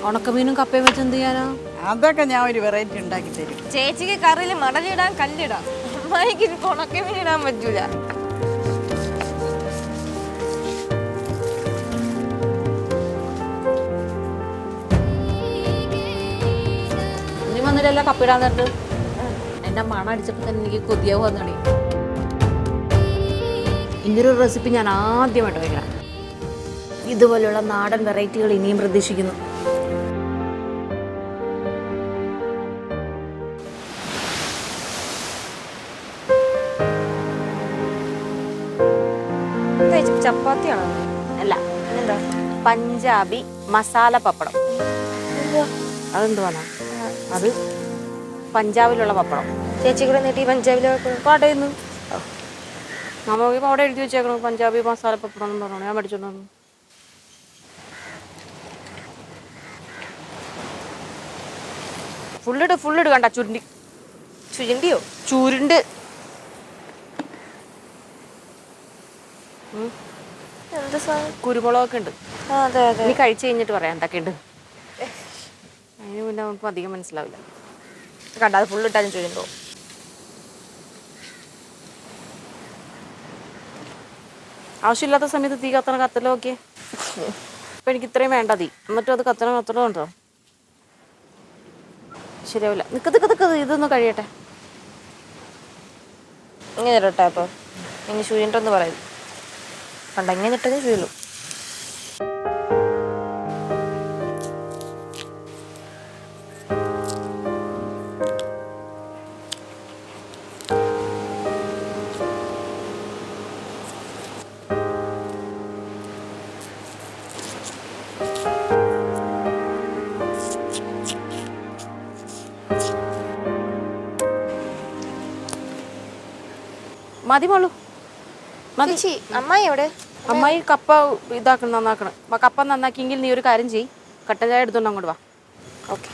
ഉണക്കമീനും കപ്പയും വെച്ച് എന്ത് ചെയ്യാനാ? അതൊക്കെ ഞാൻ ഒരു വെറൈറ്റി ഉണ്ടാക്കി തരും. ചേച്ചിക്ക് കറിയിൽ മടലിടാൻ കല്ലിടാം, അമ്മായിക്ക് ഉണക്കമീൻ ഇടാൻ പറ്റൂല. നീ വന്നിട്ടല്ല കപ്പിടാൻ നേരത്ത് എന്റെ മണം അടിച്ചപ്പോ തന്നെ എനിക്ക് കൊതിയാവ് വന്നടി. ഇങ്ങനൊരു റെസിപ്പി ഞാൻ ആദ്യമായിട്ട് വയ്ക്കണം. ഇതുപോലെയുള്ള നാടൻ വെറൈറ്റികൾ ഇനിയും പ്രതീക്ഷിക്കുന്നു. ചപ്പാത്തിയാണോ? അല്ല, എന്താ? പഞ്ചാബി മസാല പപ്പടം. അതെന്തുവാണ്? അത് പഞ്ചാബിലുള്ള പപ്പടം. ചേച്ചി കൂടെ നീട്ടി പഞ്ചാബിലെ കടയിൽ നിന്ന് നമുക്ക് അവിടെ എഴുതി വെച്ചേക്കണം പഞ്ചാബി മസാല പപ്പടം എന്ന് പറഞ്ഞു. ഞാൻ പഠിച്ചോണ്ട് വന്നു. ഫുള്ളിട് കണ്ട ചുരുണ്ടിയോ? ചുരുണ്ട്. എന്ത് സാധനം? കുരുമുളകൊക്കെ ഉണ്ട്. അതെ അതെ. നീ കഴിച്ചു കഴിഞ്ഞിട്ട് പറയാം എന്തൊക്കെ ഉണ്ട്. അതിന് പിന്നെ നമുക്ക് അധികം മനസ്സിലാവില്ല. കണ്ട അത് ഫുള്ളിട്ടാലും ചുരുണ്ടോ? ആവശ്യമില്ലാത്ത സമയത്ത് തീ കത്തലോ ഒക്കെ. ഇപ്പൊ എനിക്ക് ഇത്രയും വേണ്ട തീ, എന്നിട്ടും അത് കത്തണോ ഉണ്ടോ? ശരിയാവില്ല. നിക്ക് ഇതൊന്നും കഴിയട്ടെ. ഇങ്ങനെ ഇരട്ടെ. അപ്പൊ ഇനി ചുരുണ്ടെന്ന് പറയും. കണ്ട ഇങ്ങനെ ഇട്ടതേ ചുരുള്ളൂ. മതി മോളൂ, മതി. അമ്മായി എവിടെ? അമ്മായി കപ്പ നന്നാക്കണം. കപ്പ നന്നാക്കിയെങ്കിൽ നീ ഒരു കാര്യം ചെയ്യ്, കട്ടൻ ചായ എടുത്തോണ്ട് അങ്ങോട്ട് വാ. ഓക്കെ.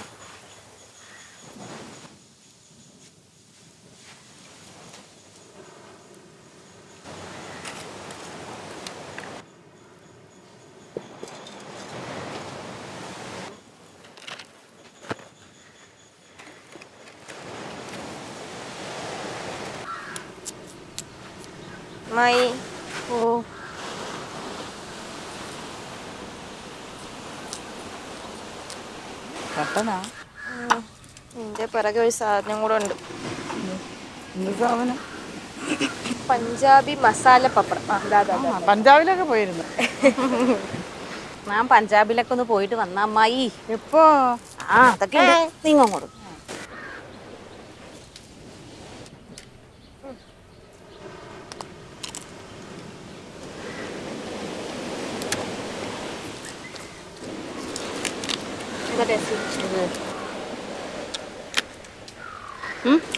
അമ്മായി. ഓ, കട്ടനാ? എന്റെ പിറകെ ഒരു സാധനം കൂടെ ഉണ്ട്. എന്ത് സാധനം? പഞ്ചാബി മസാല പപ്പടം. പഞ്ചാബിലൊക്കെ പോയിരുന്നു. ഞാൻ പഞ്ചാബിലൊക്കെ ഒന്ന് പോയിട്ട് വന്ന അമ്മായി. എപ്പോ? അതൊക്കെ നിങ്ങൾ അങ്ങോട്ട്.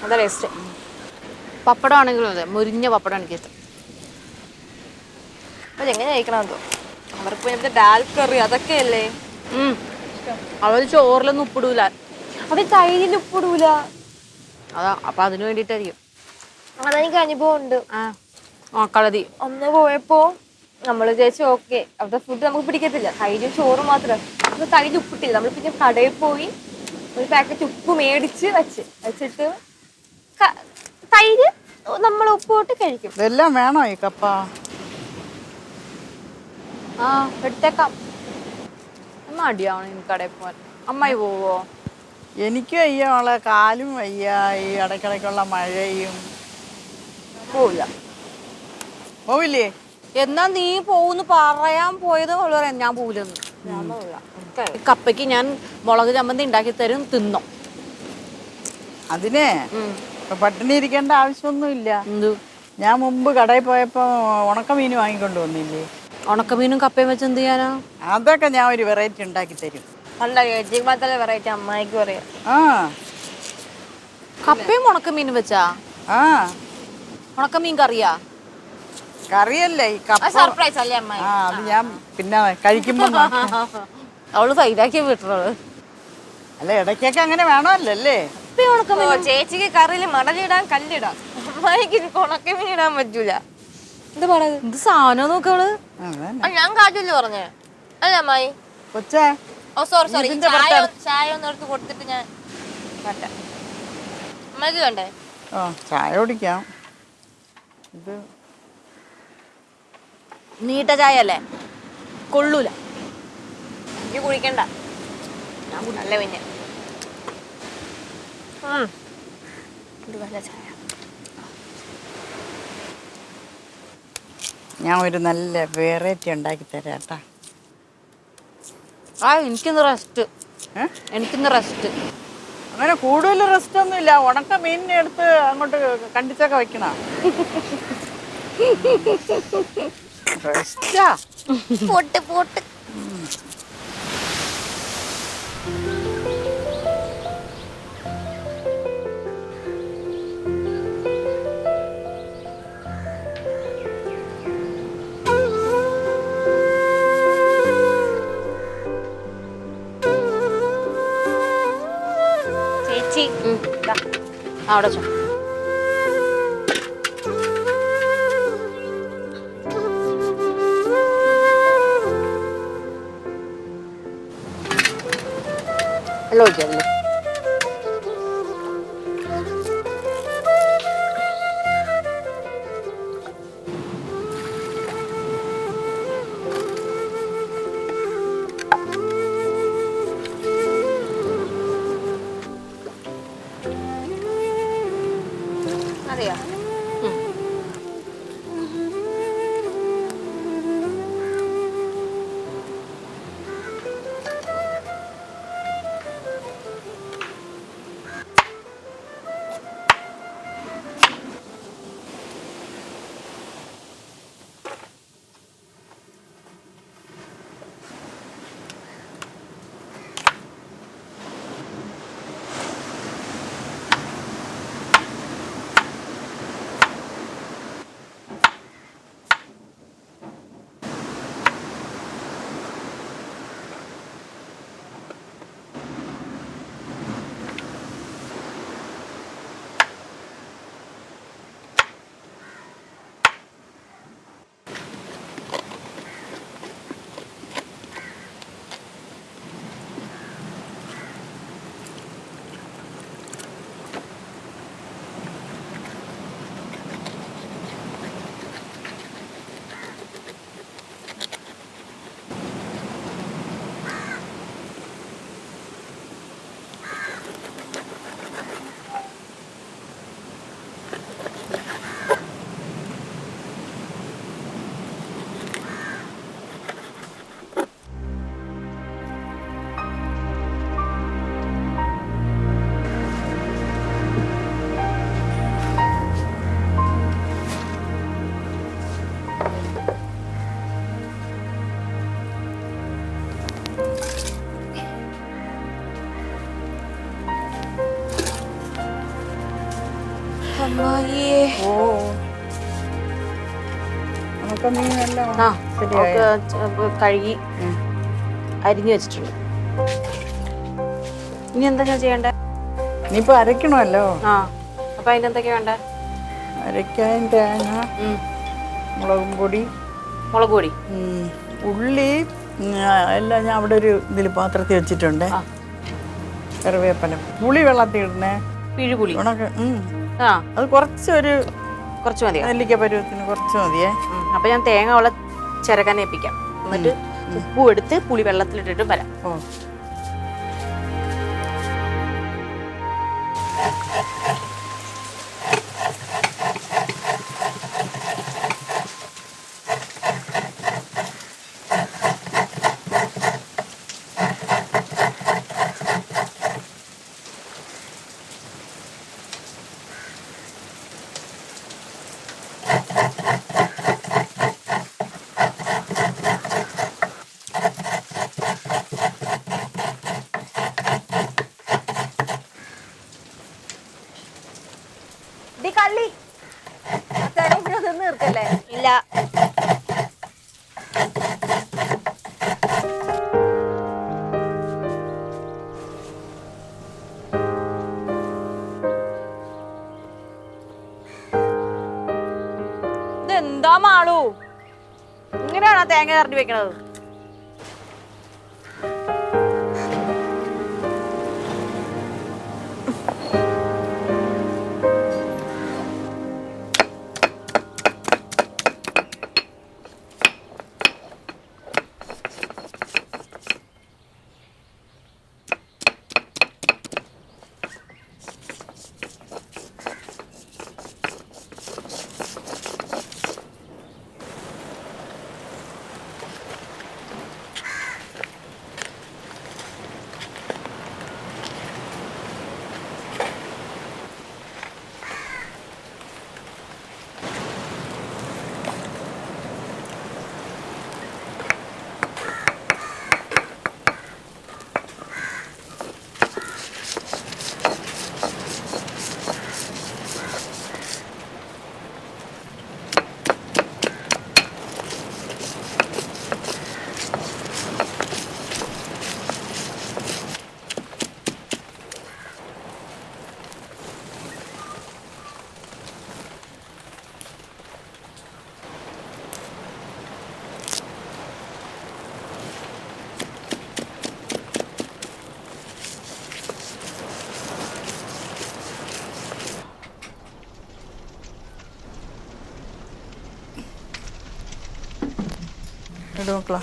അതാ ടേസ്റ്റ്. പപ്പടം ആണെങ്കിലും അതെ, മുരിഞ്ഞ പപ്പടം എനിക്ക് ഇഷ്ടം. അതെങ്ങനെ കഴിക്കണമെന്നോ? അവർക്ക് പിന്നെ ഡാൽ കറി അതൊക്കെ അല്ലേ. അവര് ചോറിലൊന്നും ഉപ്പിടൂല, അവർ തൈരിൽ ഉപ്പിടൂല. അതാ. അപ്പൊ അതിന് വേണ്ടിട്ടായിരിക്കും. അതെനിക്ക് അനുഭവം ഉണ്ട്. കളതി അന്ന് പോയപ്പോ നമ്മൾ വിചാരിച്ചു ഓക്കെ അവിടുത്തെ ഫുഡ് നമുക്ക് പിടിക്കത്തില്ല, തൈരും ചോറ് മാത്രം. അപ്പൊ തൈര് ഉപ്പിട്ടില്ല. നമ്മൾ പിന്നെ കടയിൽ പോയി ഒരു പാക്കറ്റ് ഉപ്പ് മേടിച്ച് വെച്ചിട്ട് തൈര് നമ്മൾ ഉപ്പോട്ട് കഴിക്കും. ഇതെല്ലാം വേണോ ഈ കപ്പ? എടുത്തേക്കാം. മടിയാവണം എനിക്ക് കടയിൽ പോവാൻ. അമ്മായി പോവോ? എനിക്ക് വയ്യ മോളെ, കാലും വയ്യ. ഈ ഇടയ്ക്കിടയ്ക്കുള്ള മഴയും. പോവില്ല. പോവില്ലേ? എന്നാ നീ പോകുന്നു പറയാൻ പോയത് പറയാം. ഞാൻ പോവില്ലെന്ന്. കപ്പയ്ക്ക് ഞാൻ മുളക് ചമ്മന്തി ഉണ്ടാക്കി തരും, തിന്നോ. അതിനെ പട്ടിണി ഇരിക്കേണ്ട ആവശ്യമൊന്നുമില്ല. എന്തു? ഞാൻ മുമ്പ് കടയിൽ പോയപ്പോ ഉണക്കമീൻ വാങ്ങിക്കൊണ്ട് വന്നില്ലേ? ഉണക്കമീനും കപ്പയും വെച്ച് എന്ത് ചെയ്യാനാ? അതൊക്കെ ഞാൻ ഒരു വെറൈറ്റി ഉണ്ടാക്കി തരും. വെറൈറ്റി അമ്മായിക്ക് പറയാം. കപ്പയും ഉണക്കമീനും വെച്ചാ? ഉണക്കമീൻ കറിയാ? കറിയല്ലേ ഈ കപ്പ. സർപ്രൈസ് അല്ലേ അമ്മായി? അത് ഞാൻ പിന്നെ കഴിക്കുമ്പോ അവള് സൈഡാക്കിയ വിട്ടത്. അല്ല, ഇടയ്ക്കൊക്കെ അങ്ങനെ വേണമല്ലേ? ചേച്ചിക്ക് കറിയിൽ മടലിടാൻ കല്ലിടാം, അമ്മായിക്ക് ഉണക്കമീൻ ഇടാൻ പറ്റൂല. എന്താ പറയുന്നത്? എന്ത് സാധനം നോക്കവള്. ഞാൻ കാട്ടില്ല പറഞ്ഞേ അല്ലേ അമ്മായി? കൊച്ചേ, ഓ സോറി സോറി, ഇതിന്റെ ചായ ചായ ഒന്ന് എടുത്ത് കൊടുത്തിട്ട് ഞാൻ വരട്ടെ. അമ്മക്ക് വേണ്ടേ? ആ ചായ കുടിക്കാം. ഇത് നീട്ട ചായ അല്ലേ, കൊള്ളൂല. എനിക്ക് കുടിക്കണ്ട, ഞാൻ കുടിക്കല്ലേ പിന്നെ. ഇത് നല്ല ചായ. ഞാൻ ഒരു നല്ല വെറൈറ്റി ഉണ്ടാക്കി തരാം കേട്ടാ. ആ എനിക്കിന്ന് റെസ്റ്റ്, എനിക്കിന്ന് റെസ്റ്റ്. അങ്ങനെ കൂടുതൽ റെസ്റ്റ് ഒന്നും ഇല്ല. ഉണക്ക മീനിനെ എടുത്ത് അങ്ങോട്ട് കണ്ടിച്ചൊക്കെ വെക്കണ റെസ്റ്റാ. Pot pot. ചേച്ചി അവിടെ ചോ. വെള്ളം ഒഴിക്കാമല്ലേ? അറിയാം. അമ്മായിയേ. ഓ ഉണക്ക മീനെല്ലാം ആ ശരിയായോ? ഒക്കെ കഴുകി അരിഞ്ഞു വെച്ചിട്ടുണ്ട്. ഇനി എന്താ ഞാൻ ചെയ്യണ്ടേ? ഇനിയിപ്പോ അരക്കണമല്ലോ. ആ അപ്പൊ അതിനെന്തൊക്കെയാ വേണ്ടേ? അരയ്ക്കാൻ തേങ്ങ, മുളകും പൊടി, മുളക് പൊടി, ഉള്ളി എല്ലാം ഞാൻ അവിടെ ഒരു ഇതിൽ പാത്രത്തിൽ വെച്ചിട്ടുണ്ട്. കറിവേപ്പില, പുളി വെള്ളത്തിൽ ഇടണേ. പിഴുപുളി ഉണക്ക ആ അത് കുറച്ച് മതിയോ? നെല്ലിക്ക പരുവത്തിന് കുറച്ച് മതിയേ. അപ്പൊ ഞാൻ തേങ്ങ ഉള്ള ചിരകാൻ ഏൽപ്പിക്കാം. എന്നിട്ട് ഉപ്പും എടുത്ത് പുളി വെള്ളത്തിലിട്ടിട്ട് വരാം. ഓ കള്ളി തീർക്കല്ലേ? ഇല്ല. ഇതെന്താ മാളു, ഇങ്ങനെയാണോ തേങ്ങ കറണ്ടി വെക്കണത്? ഇട് മക്കളാ.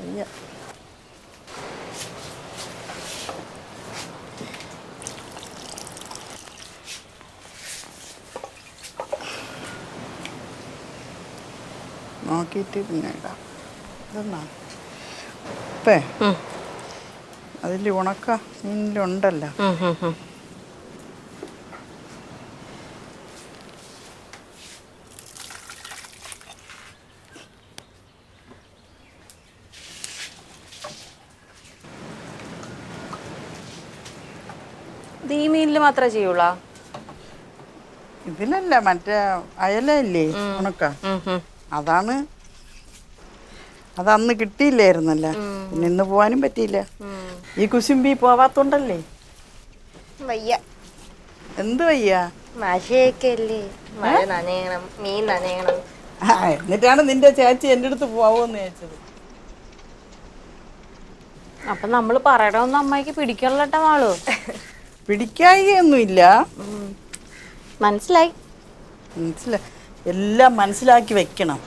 അയ്യ. നോക്കിയിട്ട് പിന്നെ ഇടാം. ഇതെന്നാ ഉപ്പേ അതിൽ ഉണക്ക മീനിലുണ്ടല്ലോ. ഇത് ഈ മീനിൽ മാത്രമേ ചെയ്യുള്ളൂ? ഇതിലല്ല, മറ്റേ അയല ഇല്ലേ ഉണക്ക, അതാണ്. അതന്ന് കിട്ടിയില്ലായിരുന്നല്ല, പിന്നെ ഇന്ന് പോവാനും പറ്റിയില്ല. ഈ കുശുമ്പി പോവാത്തോണ്ടല്ലേ. വയ്യ. എന്ത് വയ്യ? മഴയൊക്കെ അല്ലേ, മഴ നനയണം, മീൻ നനയണം. എന്നിട്ടാണ് നിന്റെ ചേച്ചി എൻ്റെ അടുത്ത് പോവോന്ന് ചോദിച്ചത്. അപ്പൊ നമ്മള് പറയണമെന്ന് അമ്മയ്ക്ക് പിടിക്കണല്ലോട്ടാ മാളു. പിടിക്കായികയൊന്നുമില്ല, മനസ്സിലായി. എല്ലാം മനസ്സിലാക്കി വെക്കണം.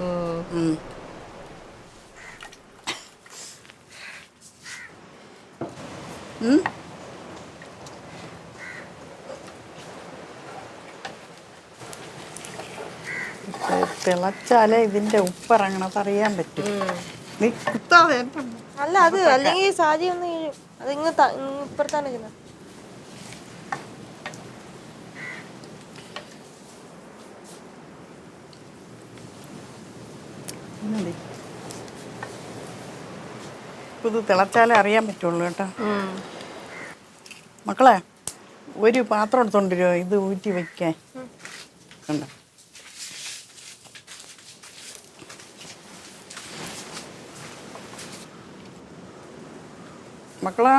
തിളച്ചാലേ ഇതിന്റെ ഉപ്പിറങ്ങണത് അറിയാൻ പറ്റും. നീ കുത്താതെ. അല്ല, അത് അല്ലെങ്കിൽ സാരി ഒന്ന് അത് ഇപ്പുറത്താണ് ഇരിക്കുന്നത്. ഇത് തിളച്ചാലേ അറിയാൻ പറ്റുള്ളൂ കേട്ടോ. മക്കളെ, ഒരു പാത്രം എടുത്തോണ്ടിരുമോ ഇത് ഊറ്റി വെക്കാൻ? കണ്ടോ മക്കളാ?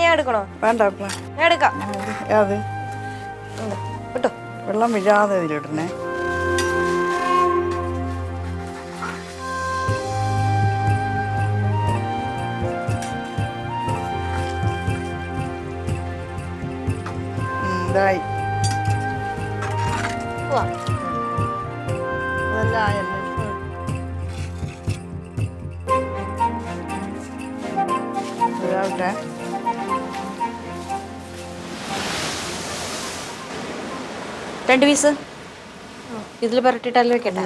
ഞാൻ എടുക്കണോ? വേണ്ട മക്കളെ, ഞാൻ എടുക്കാം. അത് കേട്ടോ, വെള്ളം വീഴാതെ ഇതിലിടണേ. ഇതായി. അതെല്ലാം ആയല്ലേ. ഇതാവട്ടെ. രണ്ട് പീസ് ഇതിൽ പുരട്ടിട്ടല്ലേ വെക്കട്ടെ?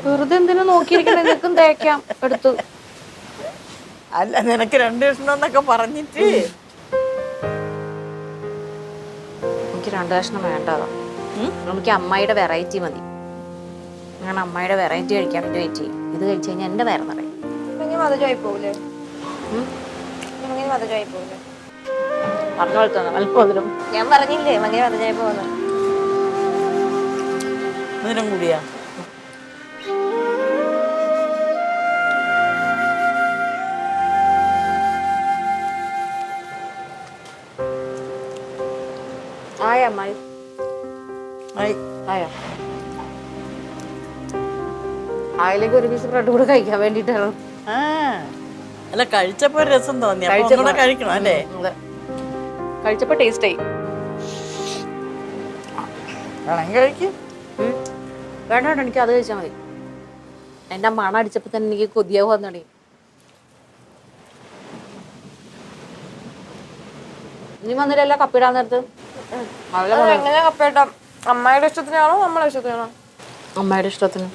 വെറുതെ എന്തിനു നോക്കിയിരിക്കണ? നിനക്കും തേക്കാം എടുത്തു. അല്ല, നിനക്ക് 2 കഷ്ണം എന്നൊക്കെ പറഞ്ഞിട്ട്. എനിക്ക് 2 കഷ്ണം വേണ്ടതാ. എനിക്ക് അമ്മായിയുടെ വെറൈറ്റി മതി. ഞാൻ അമ്മായിയുടെ വെറൈറ്റി കഴിക്കാൻ വേണ്ടി വെയിറ്റ് ചെയ്യും. ഇത് കഴിച്ചു കഴിഞ്ഞാൽ എൻ്റെ വയറ് നിറയും. പോകൂലേ? പറഞ്ഞ പോലെ തന്നെ അല്പം ഞാൻ പറഞ്ഞില്ലേ മകനെ മതജായി പോകുന്നു. ഇതിനും കൂടിയാ? ആയ അമ്മായി ആയോ? ആയിലേക്ക് 1 പീസ് ബ്രെഡ് കൂടെ കഴിക്കാൻ വേണ്ടിട്ടാണ്. അല്ല, കഴിച്ചപ്പോ രസം തോന്നി. കഴിക്കണം അല്ലേ? കഴിച്ചപ്പോ ടേസ്റ്റ് ആയി. കഴിക്കും. വേണ്ട വേണ്ട, എനിക്ക് അത് കഴിച്ചാൽ മതി. എന്റെ മണം അടിച്ചപ്പോ തന്നെ എനിക്ക് കൊതിയാവ് വന്നടി. ഇനി വന്നിട്ടല്ല കപ്പിടാൻ നേരത്ത്. എങ്ങനെയാ കപ്പേട്ടാ? അമ്മായിയുടെ ഇഷ്ടത്തിനാണോ നമ്മളെ ഇഷ്ടത്തിനാണോ? അമ്മയുടെ ഇഷ്ടത്തിന്.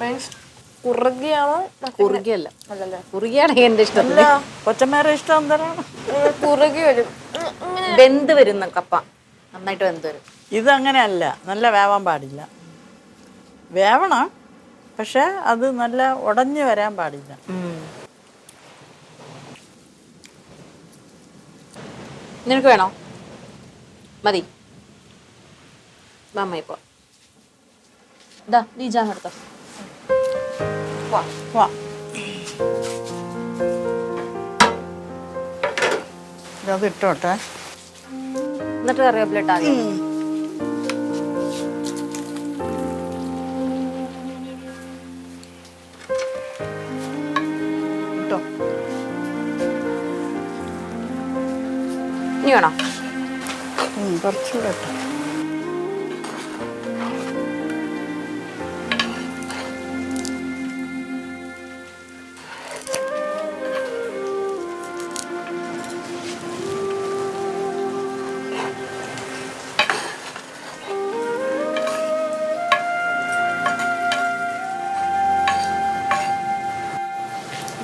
കുറുകിയാണോ കുറുകിയല്ല, അല്ലല്ലേ കുറുകിയാണ് എൻ്റെ ഇഷ്ടത്തിൽ. അല്ല കൊച്ചമ്മേരെ ഇഷ്ടം എന്തരാണ്? കുറുകി വരും വെന്ത് വരുന്ന കപ്പ, നന്നായിട്ട് വെന്ത് വരും. ഇതങ്ങനെയല്ല, നല്ല വേവാൻ പാടില്ല. വേവണം, പക്ഷെ അത് നല്ല ഉടഞ്ഞു വരാൻ പാടില്ല. നിനക്ക് വേണോ? മതി. അമ്മ ഇപ്പോൾ ഇതാ നീ ജാം എടുത്തോ. വാ, ഇതത് ഇട്ടോട്ടെ. എന്നിട്ട് കറിവേപ്പില ഇട്ടാൽ മതി. ഇട്ടോ. ഇനി വേണോ? കുറച്ചുകൂടെ ഇട്ടോ.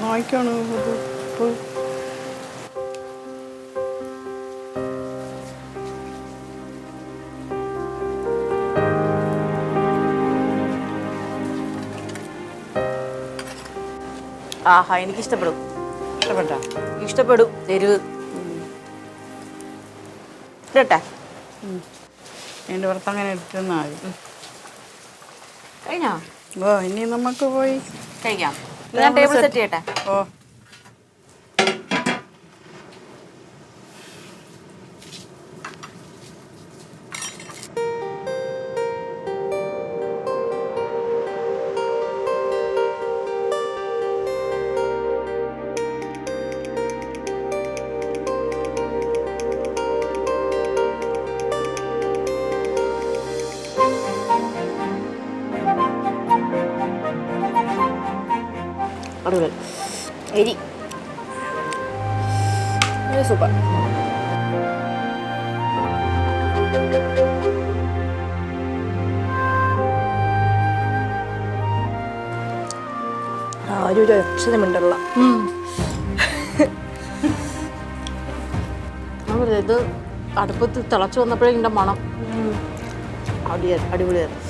നോക്കിക്കോണു ഉപ്പ്. ആഹാ, എനിക്ക് ഇഷ്ടപ്പെടും. ഇഷ്ടപ്പെട്ടോ? ഇഷ്ടപ്പെടും. എരിവ് ഇട്ടേ. അതിൻ്റെ പുറത്ത് അങ്ങനെ ഇട്ടെന്നാൽ മതി. കഴിഞ്ഞോ? ഓ, ഇനി നമുക്ക് പോയി കഴിക്കാം. ഞാൻ ടേബിൾ സെറ്റ് ചെയ്യട്ടെ. ഓ, അടിപൊളി. എരി സൂപ്പർ. ആരും ഒരു അക്ഷരമുണ്ടല്ല. ഇത് അടുപ്പത്ത് തിളച്ചു വന്നപ്പോഴേ ഇതിൻ്റെ മണം അടിപൊളിയായിരുന്നു.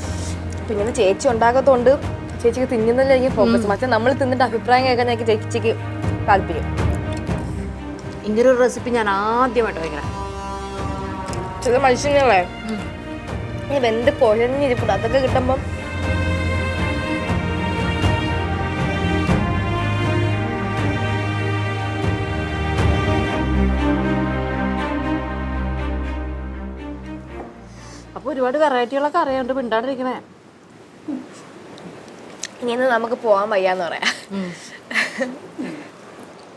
പിന്നെ ചേച്ചി ഉണ്ടാക്കത്തോണ്ട് ചേച്ചിക്ക് തിന്നുന്നതിലേക്ക് ഫോക്കസ്. മറ്റേ നമ്മൾ തിന്നിട്ട് അഭിപ്രായം കേൾക്കാൻ ചേച്ചിക്ക് താല്പര്യം. ഇങ്ങനൊരു റെസിപ്പി ഞാൻ ആദ്യമായിട്ട് വയ്ക്കണം. ചില മനുഷ്യങ്ങളെ ഈ വെന്ത് കുഴഞ്ഞിരിപ്പുണ്ട്, അതൊക്കെ കിട്ടുമ്പം അപ്പോൾ ഒരുപാട് വെറൈറ്റികളൊക്കെ അറിയാണ്ട് മിണ്ടാണ്ടിരിക്കണേ. ഇനി നമുക്ക് പോകാൻ വയ്യാന്ന് പറയാം.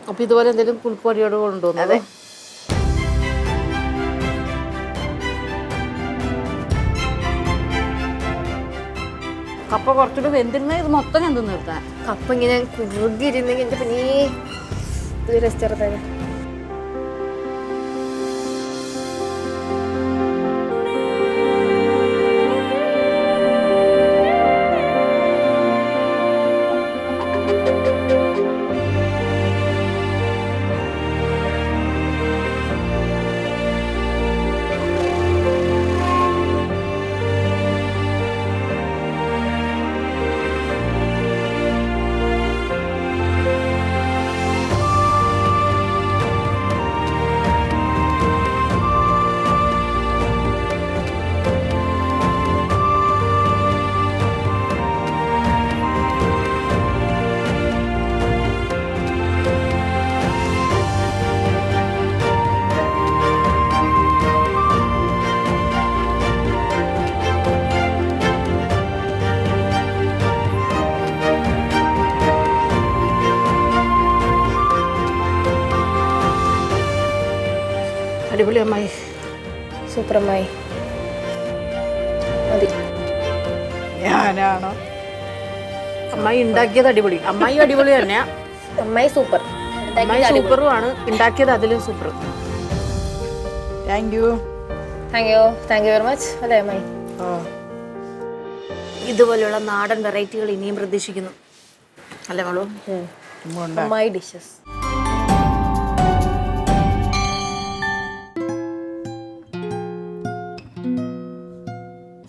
അപ്പൊ ഇതുപോലെ എന്തെങ്കിലും പുൽപ്പൊടിയോട് കൊണ്ടുപോകുന്നത്. കപ്പ കുറച്ചുകൂടി വെന്തിരുന്ന ഇത് മൊത്തം ഞാൻ തിന്നു നിർത്താൻ. കപ്പ ഇങ്ങനെ കുറുകിയിരുന്നെങ്കിൽ എന്റെ പിന്നെ ഇത് രസിച്ചെറുതായി. അടിപൊളി അമ്മായി, സൂപ്പർ അമ്മായി. മതി. ഞാനാണോ? അമ്മായി ഉണ്ടാക്കിയത് അടിപൊളി. അമ്മായി അടിപൊളി തന്നെയാ. അമ്മായി സൂപ്പർ. അമ്മായി സൂപ്പറും ആണ്, ഉണ്ടാക്കിയത് അതിലും super. Thank you. Thank you very much. അല്ലേ അമ്മായി? ഓ, ഇതുപോലെയുള്ള നാടൻ വെറൈറ്റികൾ ഇനിയും പ്രതീക്ഷിക്കുന്നു. അല്ലേ മോളൂ ചുമ്മാ ഉണ്ടാ മൈ ഡിഷസ്